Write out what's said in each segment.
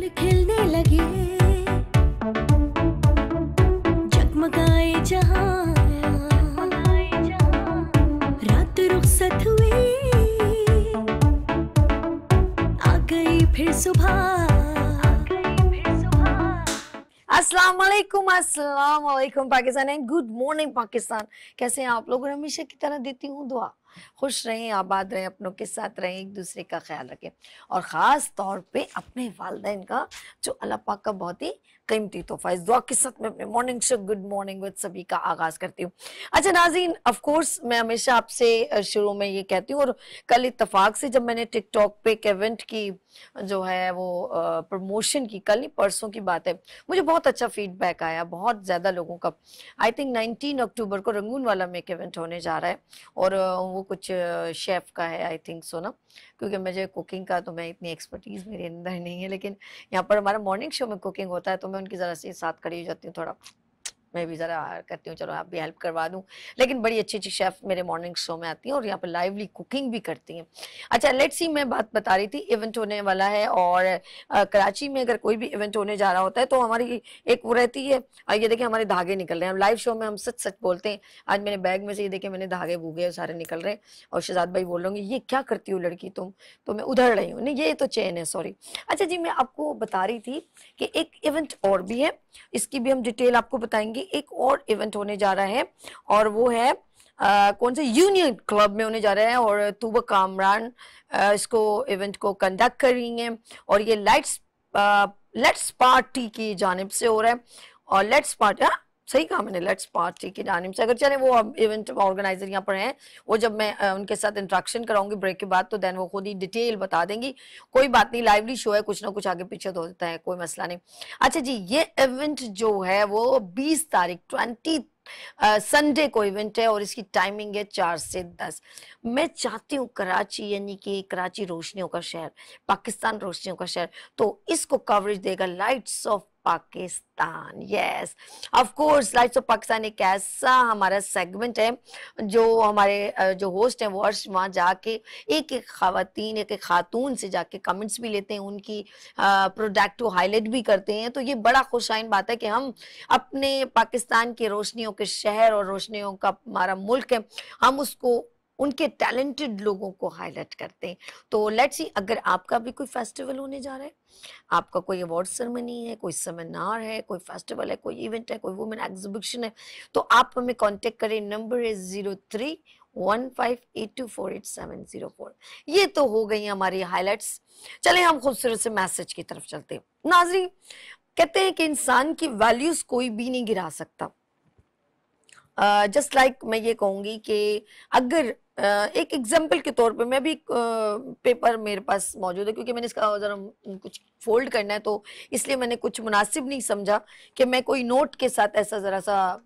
फूल खिलने लगे, जगमगाए जहां, रात रुखसत हुई, आ गई फिर सुबह। अस्सलाम वालेकुम Pakistan and good morning Pakistan. कैसे हैं आप लोग? और हमेशा की तरह देती हूँ दुआ, खुश रहें, आबाद रहें, अपनों के साथ रहें, एक दूसरे का ख्याल रखें और ख़ास तौर पे अपने वालिदैन का, जो अल्लाह पाक का बहुत ही कीमती तोहफा। इस दुआ के साथ मैं अपने morning show good morning with सभी का आगाज़ करती हूँ। अच्छा नाज़रीन, ऑफ कोर्स मैं हमेशा आपसे शुरू में ये कहती हूँ, और कल इत्तफाक से जब मैंने टिकटॉक पे एक इवेंट की जो है वो प्रमोशन की, कल नहीं परसों की बात है, मुझे बहुत अच्छा फीडबैक आया, बहुत ज़्यादा लोगों का। आई थिंक 19 अक्टूबर को रंगून वाला में एक इवेंट होने जा रहा है और वो कुछ शेफ़ का है, आई थिंक सो ना, क्योंकि मुझे कुकिंग का तो मैं इतनी एक्सपर्टीज़ मेरे अंदर नहीं है, लेकिन यहाँ पर हमारा मॉर्निंग शो में कुकिंग होता है तो मैं उनकी ज़रा सी साथ खड़ी हो जाती हूँ, थोड़ा मैं भी ज़रा करती हूँ, चलो आप भी हेल्प करवा दूँ। लेकिन बड़ी अच्छी अच्छी शेफ़ मेरे मॉर्निंग शो में आती हैं और यहाँ पर लाइवली कुकिंग भी करती हैं। अच्छा लेट्स सी, मैं बात बता रही थी, इवेंट होने वाला है और कराची में अगर कोई भी इवेंट होने जा रहा होता है तो हमारी एक वो रहती है, ये देखिए हमारे धागे निकल रहे हैं, हम लाइव शो में हम सच सच बोलते हैं। आज मेरे बैग में से ये देखिए मैंने धागे भूगे सारे निकल रहे हैं और शहजाद भाई बोल रहे होंगे ये क्या करती हो लड़की तुम, तो मैं उधड़ रही हूँ, नहीं ये तो चेन है, सॉरी। अच्छा जी, मैं आपको बता रही थी कि एक इवेंट और भी है, इसकी भी हम डिटेल आपको बताएंगे। एक और इवेंट होने जा रहा है और वो है कौन से यूनियन क्लब में होने जा रहा है और तूबा कामरान इसको इवेंट को कंडक्ट कर रही हैं और ये लेट्स पार्टी की जानिब से हो रहा है। और लेट्स पार्टी, हाँ सही कहा मैंने, लेट्स पार्टी की जानिब से। अगर चले वो अब इवेंट ऑर्गेनाइजर यहाँ पर हैं, वो जब मैं उनके साथ इंट्रैक्शन कराऊंगी ब्रेक के बाद तो देन वो खुद ही डिटेल बता देंगी। कोई बात नहीं, लाइवली शो है, कुछ ना कुछ आगे पीछे तो होता है, कोई मसला नहीं। अच्छा जी, ये इवेंट जो है वो 20 तारीख 20 संडे को इवेंट है और इसकी टाइमिंग है 4 से 10। मैं चाहती हूँ कराची, यानी कि कराची रोशनियों का शहर, पाकिस्तान रोशनियों का शहर, तो इसको कवरेज देगा lights off Pakistan. Yes of course, lights off Pakistan एक ऐसा हमारा सेगमेंट है जो हमारे जो होस्ट हैं वो अर्श वहाँ जाके एक एक खवातीन, एक एक खातून से जाके कमेंट्स भी लेते हैं, उनकी प्रोडक्ट को हाईलाइट भी करते हैं। तो ये बड़ा खुशाइन बात है कि हम अपने पाकिस्तान के रोशनियों के शहर और रोशनियों का हमारा मुल्क है, हम उसको उनके टैलेंटेड लोगों को हाईलाइट करते हैं। तो लेट्स सी, अगर आपका भी कोई फेस्टिवल होने जा रहा है, आपका कोई अवार्ड सेरेमनी है, कोई सेमिनार है, कोई फेस्टिवल है, कोई इवेंट है, कोई वुमेन एग्जीबिशन है, तो आप हमें कांटेक्ट करें। नंबर है 0315824870 ये तो हो गई हमारी हाईलाइट्स। चले हम खूबसूरत से मैसेज की तरफ चलते हैं। नाज़रीन, कहते हैं कि इंसान की वैल्यूज कोई भी नहीं गिरा सकता। जस्ट लाइक मैं ये कहूँगी कि अगर एक एग्जाम्पल के तौर पे, मैं भी पेपर मेरे पास मौजूद है क्योंकि मैंने इसका ज़रा कुछ फोल्ड करना है, तो इसलिए मैंने कुछ मुनासिब नहीं समझा कि मैं कोई नोट के साथ ऐसा ज़रा सा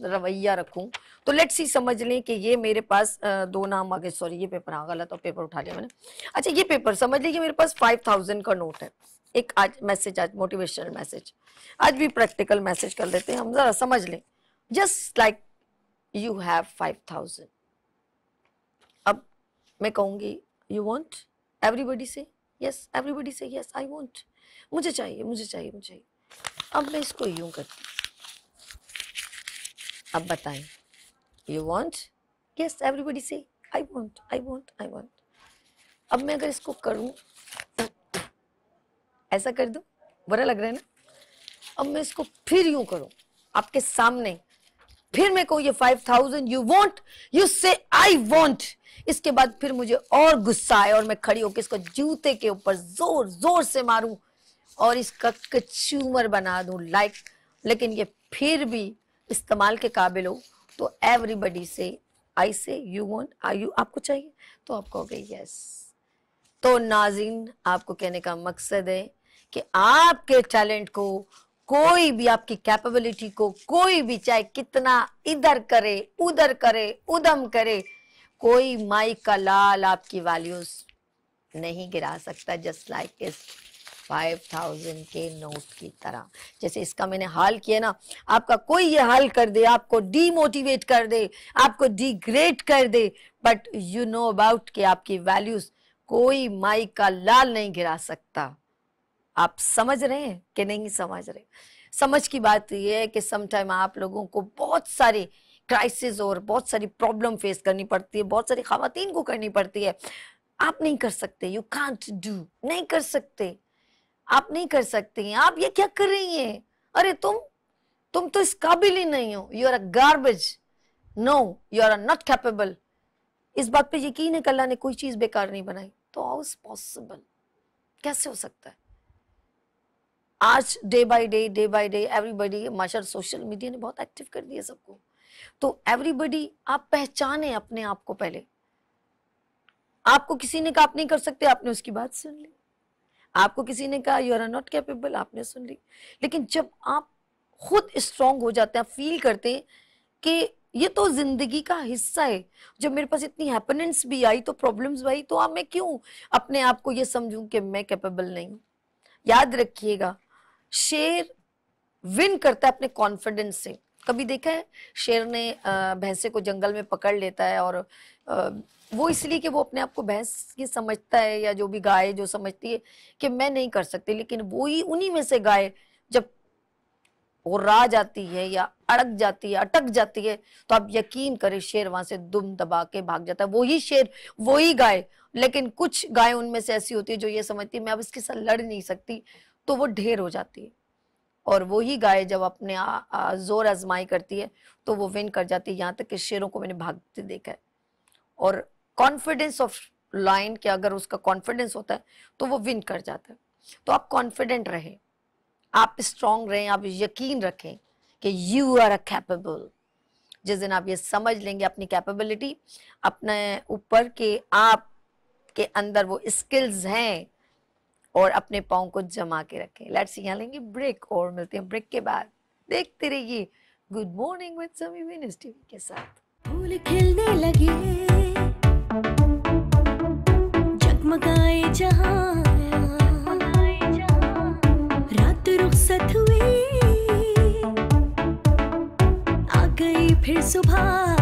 रवैया रखूं। तो लेट्स सी, समझ लें कि ये मेरे पास दो नाम आगे, सॉरी ये पेपर आ गलत, तो पेपर उठा लिया मैंने। अच्छा ये पेपर समझ लीजिए मेरे पास 5000 का नोट है। एक आज मैसेज, आज मोटिवेशनल मैसेज, आज भी प्रैक्टिकल मैसेज कर लेते हैं हम, ज़रा समझ लें। Just like you have 5000। अब मैं कहूंगी you want, everybody say yes, everybody say yes I want, मुझे चाहिए मुझे चाहिए मुझे चाहिए। अब मैं इसको यूं करती, अब बताएं, you want, yes everybody say I want I want I want। अब मैं अगर इसको करूं, ऐसा कर दूं, बुरा लग रहा है ना। अब मैं इसको फिर यूं करूं आपके सामने, फिर मैं कहूँ ये 5000 यू वॉन्ट, यू से आई वॉन्ट। इसके बाद फिर मुझे और गुस्सा आए और मैं खड़ी होकर इसको जूते के ऊपर जोर जोर से मारूं और इसका कचूमर बना दूं लाइक, लेकिन ये फिर भी इस्तेमाल के काबिल हो तो एवरीबडी से आई से यू वॉन्ट, आई यू, आपको चाहिए तो आप कहोगे यस। तो नाज़रीन, आपको कहने का मकसद है कि आपके टैलेंट को कोई भी, आपकी कैपेबिलिटी को कोई भी, चाहे कितना इधर करे उधम करे, कोई माई का लाल आपकी वैल्यूज नहीं गिरा सकता। जस्ट लाइक इस 5000 के नोट की तरह, जैसे इसका मैंने हाल किया ना, आपका कोई ये हाल कर दे, आपको डीमोटिवेट कर दे, आपको डिग्रेड कर दे, बट यू नो अबाउट कि आपकी वैल्यूज कोई माई का लाल नहीं गिरा सकता। आप समझ रहे हैं कि नहीं समझ रहे? समझ की बात ये है कि समटाइम आप लोगों को बहुत सारी क्राइसिस और बहुत सारी प्रॉब्लम फेस करनी पड़ती है, बहुत सारी खवातीन को करनी पड़ती है। आप नहीं कर सकते, यू कांट डू, नहीं कर सकते, आप नहीं कर सकती हैं। आप ये क्या कर रही हैं? अरे तुम तो इस काबिल ही नहीं हो, you are a garbage, no you are not capable. इस बात पे यकीन है कि अल्लाह ने कोई चीज बेकार नहीं बनाई, तो हाउ इज पॉसिबल, कैसे हो सकता है? आज डे बाय डे एवरीबडी, माशाल्लाह सोशल मीडिया ने बहुत एक्टिव कर दिया सबको, तो एवरीबडी, आप पहचाने अपने आप को पहले। आपको किसी ने कहा आप नहीं कर सकते, आपने उसकी बात सुन ली। आपको किसी ने कहा यू आर नॉट कैपेबल, आपने सुन ली। लेकिन जब आप खुद स्ट्रांग हो जाते हैं, फील करते हैं कि ये तो जिंदगी का हिस्सा है, जब मेरे पास इतनी हैपनिंग्स भी आई तो प्रॉब्लम्स भी आई, तो अब मैं क्यों अपने आप को ये समझूं कि मैं कैपेबल नहीं हूं? याद रखिएगा, शेर विन करता है अपने कॉन्फिडेंस से। कभी देखा है शेर ने भैंसे को जंगल में पकड़ लेता है, और वो इसलिए कि वो अपने आप को भैंस की समझता है, या जो भी गाय जो समझती है कि मैं नहीं कर सकती, लेकिन वो ही उन्हीं में से गाय जब वो रा जाती है या अड़क जाती है, अटक जाती है, तो आप यकीन करें शेर वहां से दुम दबा के भाग जाता है। वही शेर, वही गाय, लेकिन कुछ गाय उनमें से ऐसी होती है जो ये समझती है मैं अब इसके साथ लड़ नहीं सकती, तो वो ढेर हो जाती है। और वही गाय जब अपने जोर आजमाई करती है तो वो विन कर जाती है। यहाँ तक कि शेरों को मैंने भागते देखा है। और कॉन्फिडेंस ऑफ लायन, कि अगर उसका कॉन्फिडेंस होता है तो वो विन कर जाता है। तो आप कॉन्फिडेंट रहें, आप स्ट्रांग रहें, आप यकीन रखें कि यू आर अ कैपेबल। जिस दिन आप ये समझ लेंगे अपनी कैपेबिलिटी, अपने ऊपर के आपके अंदर वो स्किल्स हैं, और अपने पाँव को जमा के रखें। लेट्स यहाँ लेंगे ब्रेक और मिलते हैं ब्रेक के बाद। देखते रहिए गुड मॉर्निंग विद समी विनस टीवी के साथ। फूल खिलने लगे, जगमगाए जहां, रात रुखसत हुई, आ गई फिर सुबह।